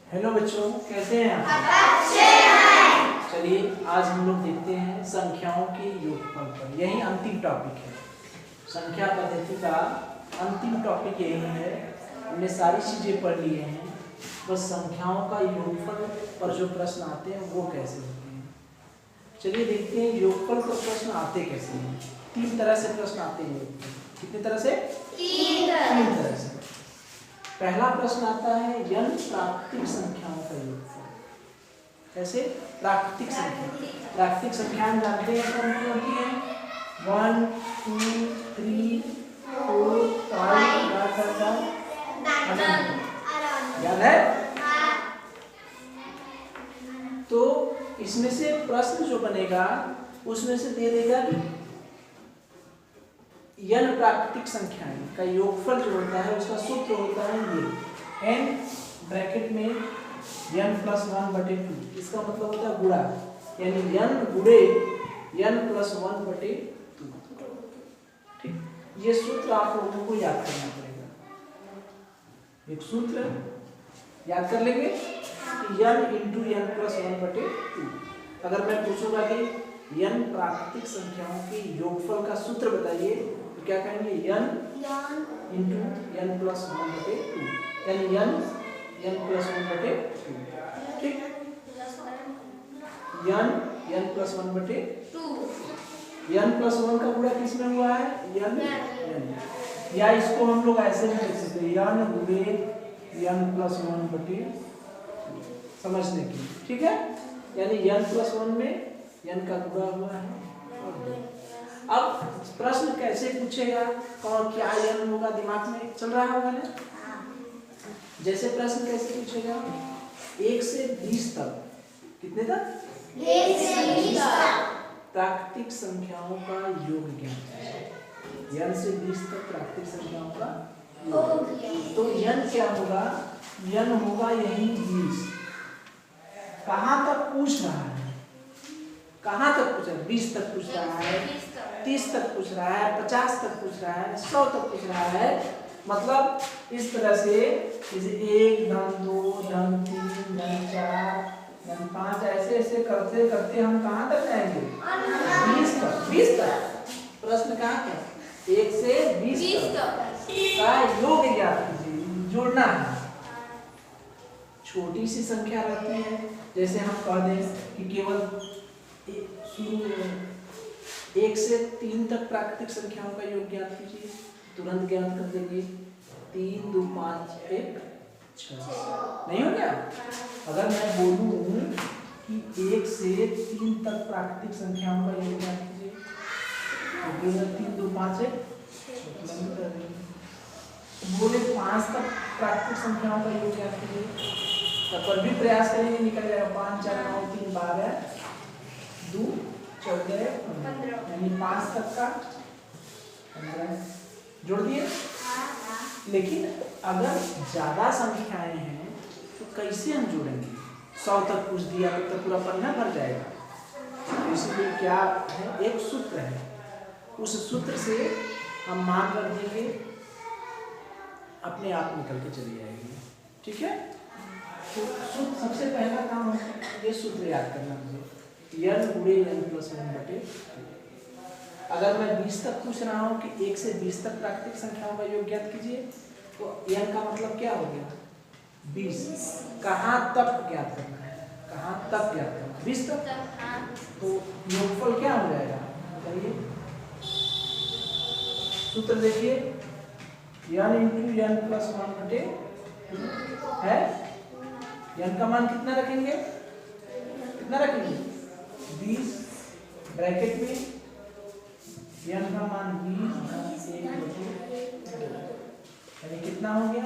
Hello बच्चों, कैसे हैं आप? अच्छे हैं। चलिए आज हम लोग देखते हैं संख्याओं के योगफल पर। यही अंतिम टॉपिक है। संख्या पद्धति का अंतिम टॉपिक यही है। हमने सारी चीजें पढ़ लिए हैं, बस संख्याओं का योगफल पर जो प्रश्न आते हैं वो कैसे होते हैं। चलिए देखते हैं योगफल पर प्रश्न आते कैसे हैं। 3 तरह से प्रश्न आते हैं योगफल। कितने तरह से? 3 तरह से। पहला प्रश्न आता है n प्राकृतिक संख्याओं का योगफल। कैसे? प्राकृतिक संख्या। प्राकृतिक संख्या हम जानते हैं कौन कौन होती है? 1 2 3 4 5 याद है? तो इसमें से प्रश्न जो बनेगा उसमें से दे देगा कि n प्राकृतिक संख्याएं का योगफल जो होता है उसका सूत्र होता है ये n ब्रैकेट में n + 1/2। इसका मतलब होता है गुणा, यानी n गुणे n + 1/2। ठीक, ये सूत्र आप लोगों को याद करना पड़ेगा। एक सूत्र याद कर लेंगे कि n × n + 1/2। अगर मैं पूछूंगा कि n प्राकृतिक संख्याओं के योगफल का सूत्र बताइए तो क्या कहेंगे? n × n + 1/2, यानी n + 1/2। ठीक, n + 1/2। n + 1 का गुणा किस में हुआ है? n। या इसको हम लोग ऐसे भी लिख सकते हैं n गुणे n + 1/2, समझने के लिए। ठीक है, यानी n + 1 में n का गुणा हुआ है। अब प्रश्न कैसे पूछेगा, कौन क्या n होगा, दिमाग में चल रहा होगा ना? जैसे प्रश्न कैसे पूछेगा? 1 से 20 तक, कितने तक? 1 से 20 तक प्राकृतिक संख्याओं का योग ज्ञात कीजिए। n से 20 तक प्राकृतिक संख्याओं का योग। तो n क्या होगा? n होगा यही 20। कहाँ तक पूछ रहा है? कहाँ तक पूछ रहा है? 20 तक पूछ रहा है, 30 तक पूछ रहा है, 50 तक पूछ रहा है, 100 तक पूछ रहा है। मतलब इस तरह से जैसे 1 धन 2 धन 3 धन 4 धन 5 ऐसे ऐसे करते करते हम कहाँ तक जाएंगे? 20 तक। 20 तक प्रश्न कहाँ है? 1 से 20 तक का योग ज्ञात कीजिए, जोड़ना है। छोटी सी संख्या रहती है, जैसे हम कह दें कि केवल शुरू में 1 से 3 तक प्राकृतिक संख्याओं का योग ज्ञात कीजिए, तुरंत ज्ञात कर देंगे। 3 2 5 1 6 नहीं हो गया? अगर मैं बोलूं कि 1 से 3 तक प्राकृतिक संख्याओं का योग ज्ञात कीजिए तो 3 2 5 1 बोले 5 तक प्राकृतिक संख्याओं का योग ज्ञात कीजिए, तब पर भी प्रयास करेंगे, निकल जाएगा। 5 4 9 3 12 2 14 15, यानी 5 तक का 15 जोड़ दिए। लेकिन अगर ज्यादा संख्याएं हैं तो कैसे हम जोड़ेंगे? 100 तक पूछ दिया तो पूरा पन्ना भर जाएगा। तो इसलिए क्या है, एक सूत्र है, उस सूत्र से हम मान रख देंगे, अपने आप निकल के चली जाएगी। ठीक है, तो सूत्र सबसे पहला काम ये सूत्र याद करना मुझे, n गुणे n + 1/2। अगर मैं 20 तक पूछ रहा हूँ कि 1 से 20 तक प्राकृतिक संख्याओं का योग ज्ञात कीजिए, तो n का मतलब क्या हो गया? 20। कहाँ तक ज्ञात करना है? कहाँ तक ज्ञात करना है? 20 तक। तो योगफल क्या हो जाएगा बताइए? सूत्र देखिए, n × n + 1/2 है। n का मान कितना रखेंगे? कितना रखेंगे? 20 ब्रैकेट में n का मान 20 यानी कितना हो गया?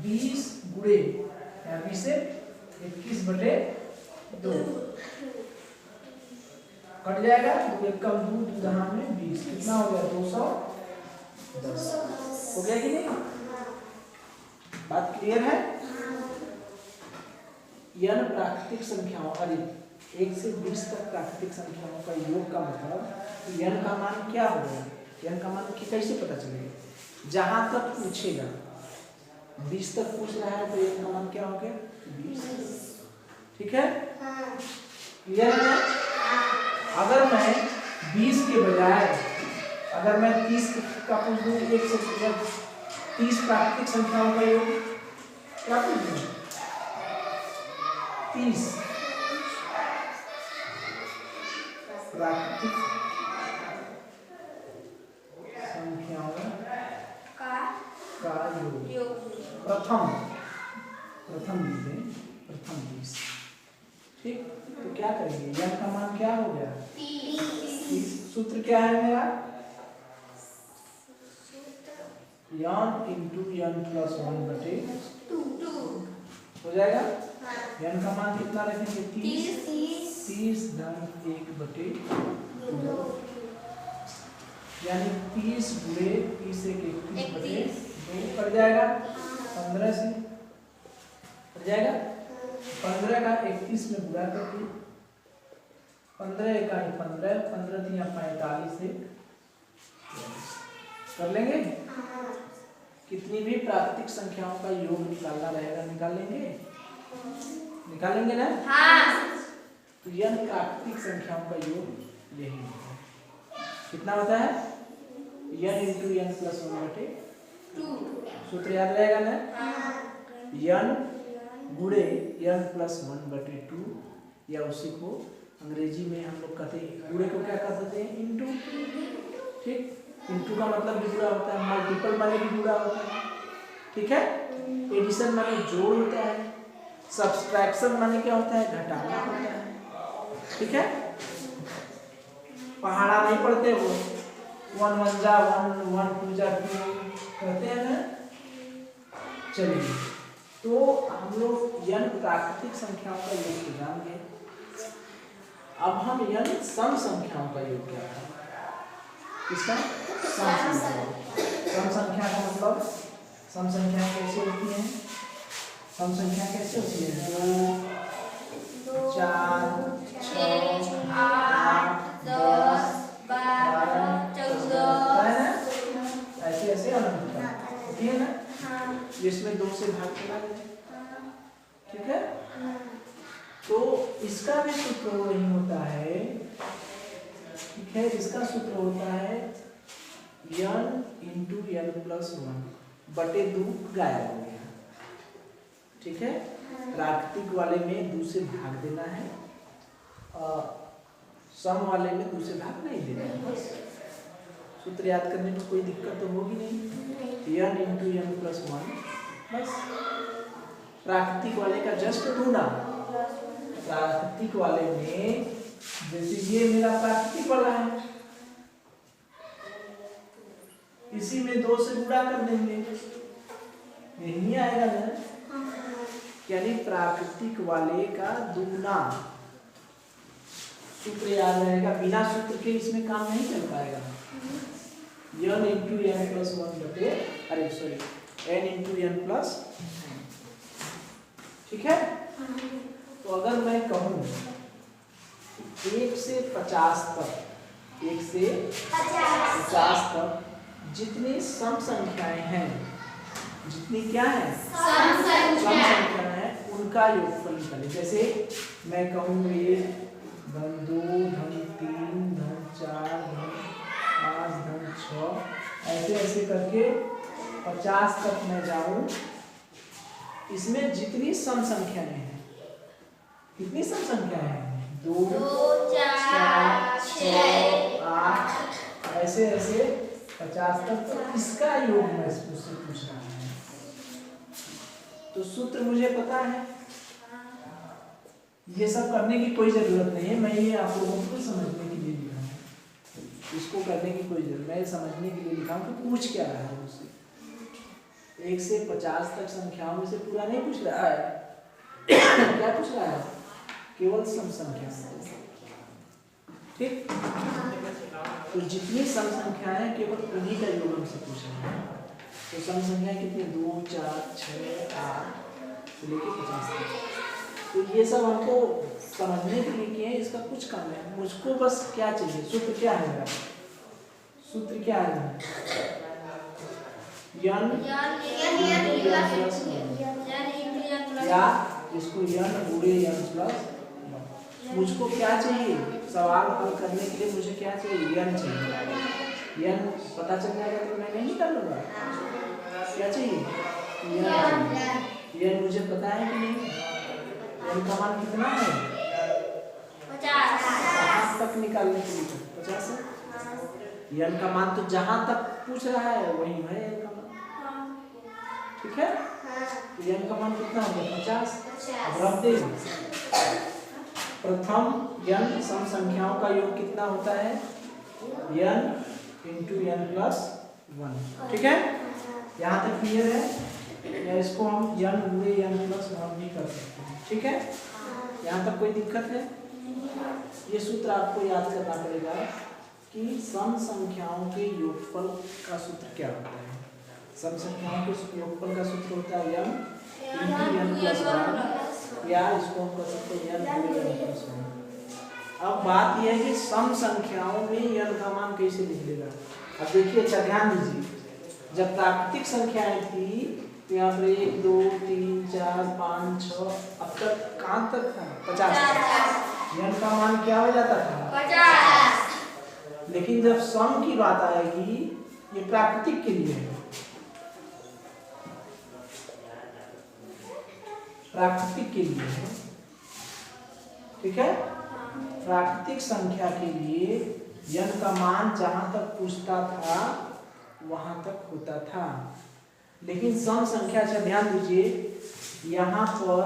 20 गुणे 20 से 21/2 कट जाएगा। 2 1 कम 2 जहां में 20 कितना हो गया? 210 हो गया कि नहीं? बात क्लियर है? n प्राकृतिक संख्याओं, अरे 1 से 20 तक प्राकृतिक संख्याओं का योग का मतलब n का मान क्या होगा? n का मान कैसे पता चलेगा? जहां तक पूछेगा 20 तक पूछ रहा है तो n का मान क्या हो गया 20। ठीक है, क्लियर है? अगर मैं 20 के बजाय अगर मैं 30 का पूछ दूं, 1 से 30 प्राकृतिक संख्याओं का योग क्या पूछ दूं 30 प्राकृतिक संख्याओं का योग प्रथम 20। ठीक, तो क्या करेंगे, n का मान क्या हो गया 30। सूत्र क्या है मेरा n इंटू n प्लस 1/2 हो जाएगा। n का मान कितना रखेंगे 30 धन 1/2 यानी 30 गुणे 30 से 31/2 पड़ जाएगा 15 से पड़ जाएगा। 15 का 31 में गुणा कर दिए, 15 इकाई 15, 15 तिया 45 से कर लेंगे। कितनी भी प्राकृतिक संख्याओं का योग निकालना रहेगा, निकालेंगे ना? तो n प्राकृतिक संख्याओं का योग यही है। कितना होता है n इंटू n प्लस 1/2। सूत्र याद रहेगा ना, n गुणे n प्लस 1/2 या उसी को अंग्रेजी में हम लोग कहते हैं गुणे को क्या कहते हैं इंटू। ठीक, इंटू का मतलब भी गुणा होता है, मल्टीपल माने भी गुणा होता है। ठीक है, एडिशन माने जोड़ होता है, सब्सट्रैक्शन माने क्या होता है घटाना होता है। ठीक है, पहाड़ा नहीं पढ़ते वो 1 1 जा 1 1 2 जा 2 कहते हैं ना। चलिए, तो हम लोग n प्राकृतिक संख्याओं का योग जान गए। अब हम n सम संख्याओं का योग क्या है, इसका सम संख्या का मतलब सम संख्या कैसे होती है, सम संख्या कैसे होती है 2 4 6 8 10 12 14 ऐसे ऐसे अनंत होती है ना, जिसमें 2 से भाग चला जाए। ठीक है, तो इसका भी सूत्र वही होता है। ठीक है, इसका सूत्र होता है n इंटू n प्लस 1/2 गायब हो गया। ठीक है, प्राकृतिक वाले में 2 से भाग देना है और सम वाले में 2 से भाग नहीं देना है। बस सूत्र याद करने में कोई दिक्कत तो होगी नहीं। n इंटू n प्लस 1 बस प्राकृतिक वाले का जस्ट गुना। प्राकृतिक वाले में जैसे ये मेरा प्राकृतिक वाला है, इसी में 2 से गुणा कर देंगे, यही आएगा ना, यानी प्राकृतिक वाले का दुगना। सूत्र याद रहेगा, बिना सूत्र के इसमें काम नहीं चल पाएगा। n into n plus 1 n into n plus. ठीक है, तो अगर मैं कहूँ 1 से 50 तक, 1 से 50 तक जितनी सम संख्याएं हैं, जितनी क्या है सम संख्याएं हैं, उनका योगफल निकालें। जैसे मैं कहूँ 1 धन 2 धन 3 धन 4 धन 5 धन 6 ऐसे ऐसे करके 50 तक मैं जाऊं, इसमें जितनी सम संख्याएं हैं, कितनी सम संख्याएं हैं 2 4 6 8 ऐसे ऐसे 50 तक, तो इसका योग मैं मुझसे पूछ रहा है। तो सूत्र मुझे पता है, ये सब करने की कोई जरूरत नहीं है, मैं ये आप लोगों को समझने के लिए लिखा हूँ। इसको करने की कोई जरूरत, मैं समझने के लिए लिखा हूँ कि पूछ क्या रहा है मुझसे। 1 से 50 तक संख्याओं में से पूरा नहीं पूछ रहा है क्या पूछ रहा है, केवल सम संख्या। ठीक, तो जितनी सम संख्याएं केवल उन्हीं का योग हमसे पूछ रहे हैं। तो सम संख्या कितनी 2 4 6 8 से लेके 50 तक। तो ये सब हमको समझने के लिए किए हैं, इसका कुछ काम है। मुझको बस क्या चाहिए, सूत्र क्या है मेरा, सूत्र क्या है n या इसको n गुणे n प्लस 1। मुझको क्या चाहिए, सवाल हल करने के लिए मुझे क्या चाहिए, n चाहिए। n पता चल जाएगा तो मैं नहीं कर लूँगा। क्या चाहिए, n मुझे पता है कि नहीं, n का मान कितना है, 50 तक निकालने के लिए 50 है। n का मान तो जहाँ तक पूछ रहा है वही है n का मान, ठीक है। n का मान कितना हो गया, 50। अब रख दे। प्रथम n सम संख्याओं का योग कितना होता है, n इंटू n प्लस 1, ठीक है। यहाँ तक क्लियर है, या इसको हम n गुणे n प्लस 1 भी कर सकते हैं, ठीक है। यहाँ तक कोई दिक्कत है। ये सूत्र आपको याद करना पड़ेगा कि सम संख्याओं के योगफल का सूत्र क्या होता है। सम संख्याओं के योगफल का सूत्र होता है m इंटू n प्लस 1, या इसको हम कर सकते हैं n गुणे n प्लस 1। अब बात यह है कि सम संख्याओं में n का मान कैसे निकलेगा। अब देखिए, अच्छा ध्यान दीजिए, जब प्राकृतिक संख्याएं थी तो यहाँ पर 1 2 3 4 5 6 अब तक कहाँ तक था, 50। n का मान क्या हो जाता था, 50। लेकिन जब सम की बात आएगी, ये प्राकृतिक के लिए है, प्राकृतिक के लिए है, ठीक है। प्राकृतिक संख्या के लिए n का मान जहां तक पूछता था वहां तक होता था। लेकिन सम संख्या, अच्छा ध्यान दीजिए, यहाँ पर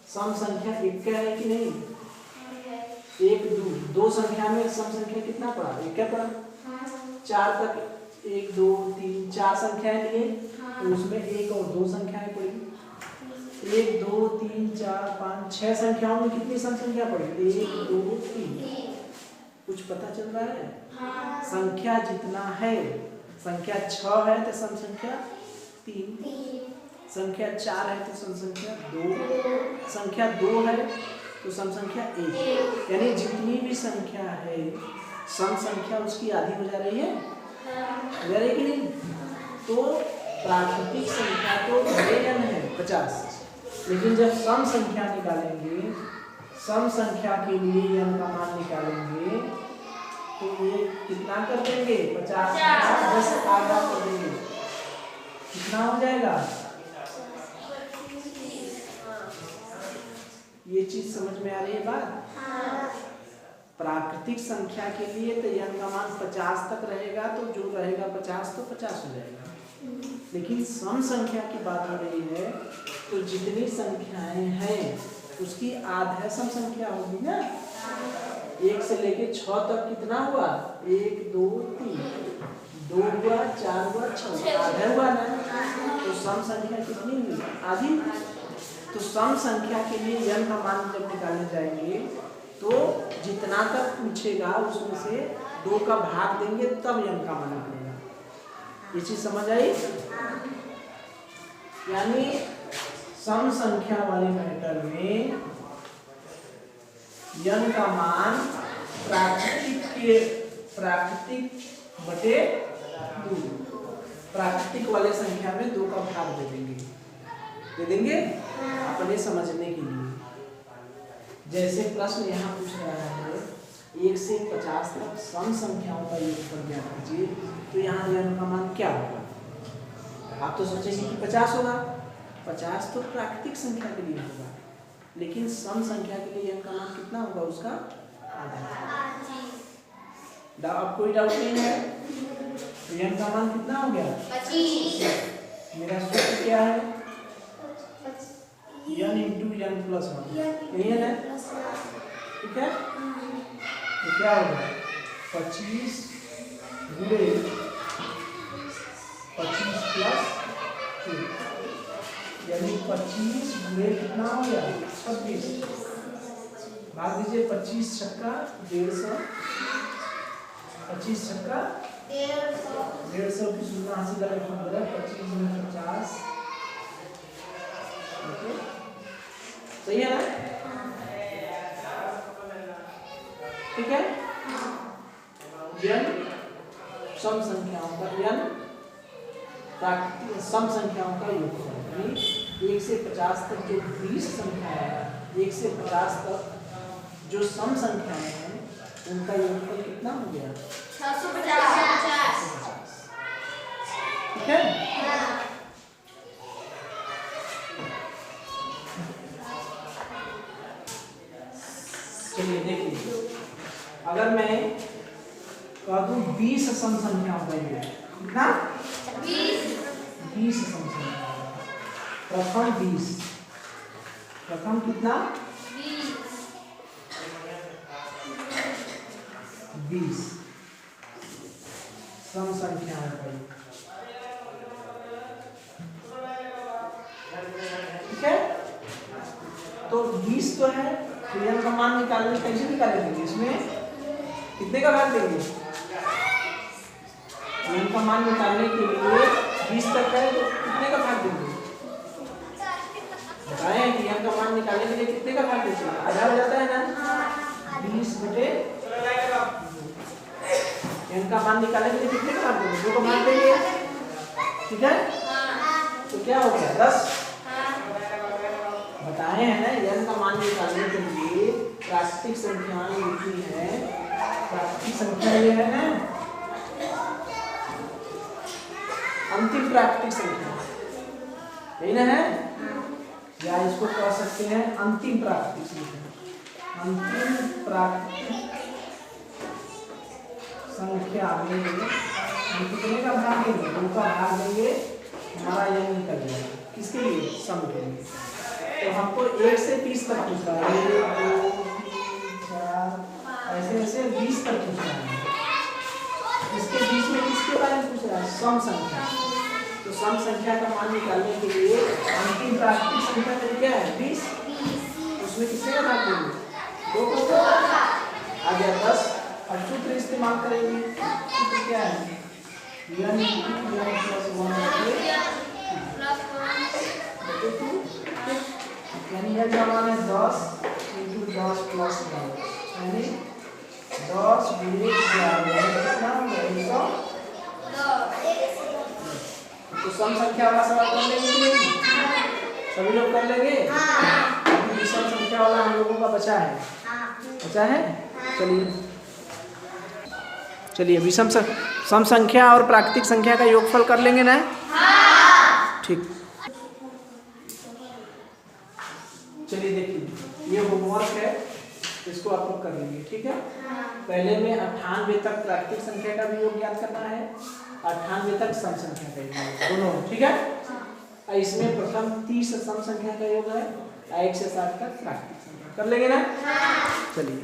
सम संख्या एक क्या है कि नहीं, 1 2 संख्या में सम संख्या कितना पड़ा, एक क्या पड़ा, 4 तक 1 2 3 4 संख्याएं लिए, तो उसमें 1 और 2 संख्याएं पड़ी। 1 2 3 4 5 6 संख्याओं में कितनी सम संख्या पड़ी, 1 2 3। कुछ पता चल रहा है, संख्या जितना है, संख्या 6 है तो सम संख्या 3, संख्या 4 है तो सम संख्या 2, संख्या 2 है तो सम संख्या 1। यानी जितनी भी संख्या है सम संख्या उसकी आधी हो जा रही है, हो जा रही कि नहीं। तो प्राकृतिक संख्या तो n है 50, लेकिन जब सम संख्या निकालेंगे, सम संख्या के लिए n का मान निकालेंगे, तो ये कितना कर देंगे, 50 10 आधा कर देंगे, कितना हो जाएगा। ये चीज समझ में आ रही है बात। प्राकृतिक संख्या के लिए तो n का मान 50 तक रहेगा, तो जो रहेगा 50 तो 50 हो जाएगा। लेकिन सम संख्या की बात हो रही है, तो जितनी संख्याएं हैं उसकी आधा सम संख्या होगी ना। 1 से लेके 6 तक कितना हुआ, 1 2 3 2 हुआ 4 हुआ 6 आधा हुआ ना। तो सम संख्या कितनी हुई, आधी। तो सम संख्या के लिए n का मान जब निकालने जाएंगे तो जितना तक पूछेगा उसमें से 2 का भाग देंगे तब n का मान निकलेगा। ये चीज समझ आई। यानी सम संख्या वाले मैटर में n का मान प्राकृतिक बटे 2, प्राकृतिक वाले संख्या में 2 का भाग दे देंगे अपने समझने के लिए। जैसे प्रश्न यहाँ पूछ रहा है 1 से 50 तक सम संख्याओं का योगफल ज्ञात कीजिए, तो यहाँ n का मान क्या होगा। आप तो सोचेंगे कि 50 होगा, 50 तो प्राकृतिक संख्या के लिए होगा, लेकिन सम संख्या के लिए n का मान कितना होगा, उसका आधा। अब कोई डाउट नहीं है, तो n का मान कितना हो गया, 25। मेरा सूत्र क्या है, n इंटू n प्लस 1, यही है ना, ठीक है। तो क्या होगा, 25 गुणे 25 प्लस 2, यानी 25 गुणे कितना हो गया, 26। भाग दीजिए, 25 छक्का 150, 25 छक्का 150 की सुना हासिल करें, 25 गुणे 50, सही है ना, ठीक है। n सम संख्याओं का n प्राकृतिक सम संख्याओं का योगफल, यानी 1 से 50 तक जो 20 संख्या है, 1 से 50 तक जो सम संख्याएं हैं उनका योगफल कितना हो गया? 650। ठीक है। चलिए देखिए, अगर मैं कह दूं 20 सम संख्याओं का योग, कितना? 20 सम संख्या, प्रथम 20, प्रथम कितना? 20 सम संख्याओं का योग, ठीक है। तो 20 तो है, तो n का मान निकालने कैसे निकालेंगे? इसमें कितने का भाग देंगे? n का मान निकालने के लिए 20 तक है तो कितने का भाग देंगे? बताएं कि n का मान निकालने के लिए कितने का भाग देते हैं? आधा हो जाता है ना, 20 बटे n का मान निकालने के लिए कितने का भाग देंगे? 2 का भाग देंगे, ठीक है। तो क्या हो गया? 10। बताए हैं ना, n का मान निकालने के लिए प्राकृतिक संख्याएं लिखी है, प्राकृतिक संख्या ये है ना, अंतिम प्राकृतिक संख्या, यही ना है, या इसको कह सकते हैं अंतिम प्राकृतिक संख्या। अंतिम प्राकृतिक संख्या में हम कितने का भाग देंगे? 2 का भाग देंगे, हमारा n निकल जाएगा। किसके लिए? सम के लिए। तो हमको 1 से 30 तक पूछा है, 1 2 3 4 ऐसे ऐसे 20 तक पूछा है। इसके बीच में किसके बारे में पूछ रहा है? सम संख्या। तो सम संख्या का मान निकालने के लिए अंतिम प्राकृतिक संख्या में क्या है? 20। उसमें किसने का भाग देंगे? 2 को। आ गया 10। अब सूत्र इस्तेमाल करेंगे। सूत्र क्या है? n + 1 यानी यह जवाब है 10 × 10 + 1, यानी 10 × 11 कितना होगा? 100। तो सम संख्या वाला सवाल कर लेंगे कि नहीं? सभी लोग कर लेंगे? अभी विषम संख्या वाला हम लोगों का बचा है। बचा है? चलिए विषम सम संख्या और प्राकृतिक संख्या का योगफल कर लेंगे ना? ठीक। चलिए देखिए, ये होमवर्क है, इसको आप लोग कर लेंगे, ठीक है। पहले में 98 तक प्राकृतिक संख्या का भी योग याद करना है, 98 तक सम संख्या का योग, दोनों, ठीक है। इसमें प्रथम 30 सम संख्या का योग है, 1 से 60 तक प्राकृतिक संख्या, कर लेंगे ना? चलिए।